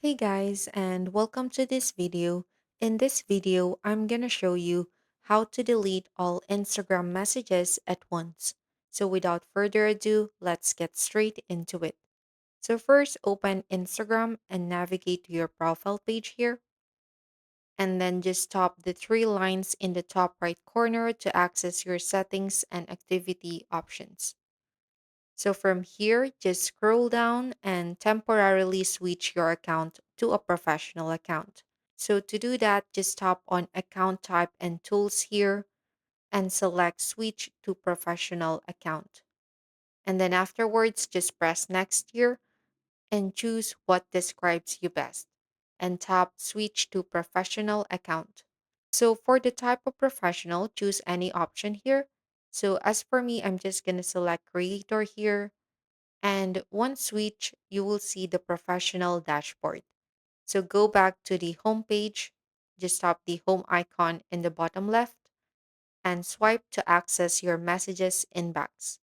Hey guys, and welcome to this video. In this video, I'm gonna show you how to delete all Instagram messages at once. So without further ado, let's get straight into it. So first, open Instagram and navigate to your profile page here, and then just tap the three lines in the top right corner to access your settings and activity options. So from here, just scroll down and temporarily switch your account to a professional account. So to do that, just tap on account type and tools here and select switch to professional account. And then afterwards, just press next here and choose what describes you best and tap switch to professional account. So for the type of professional, choose any option here. So as for me, I'm just going to select creator here, and once switch, you will see the professional dashboard. So go back to the home page, just tap the home icon in the bottom left and swipe to access your messages inbox.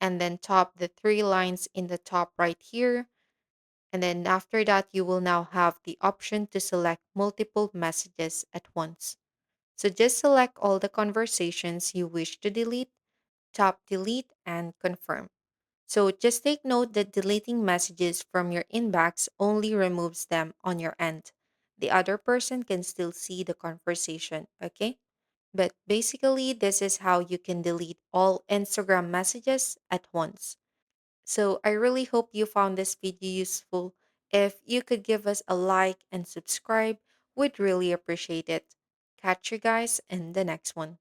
And then tap the three lines in the top right here. And then after that, you will now have the option to select multiple messages at once. So just select all the conversations you wish to delete, tap delete, and confirm. So just take note that deleting messages from your inbox only removes them on your end. The other person can still see the conversation, okay? But basically, this is how you can delete all Instagram messages at once. So I really hope you found this video useful. If you could give us a like and subscribe, we'd really appreciate it. Catch you guys in the next one.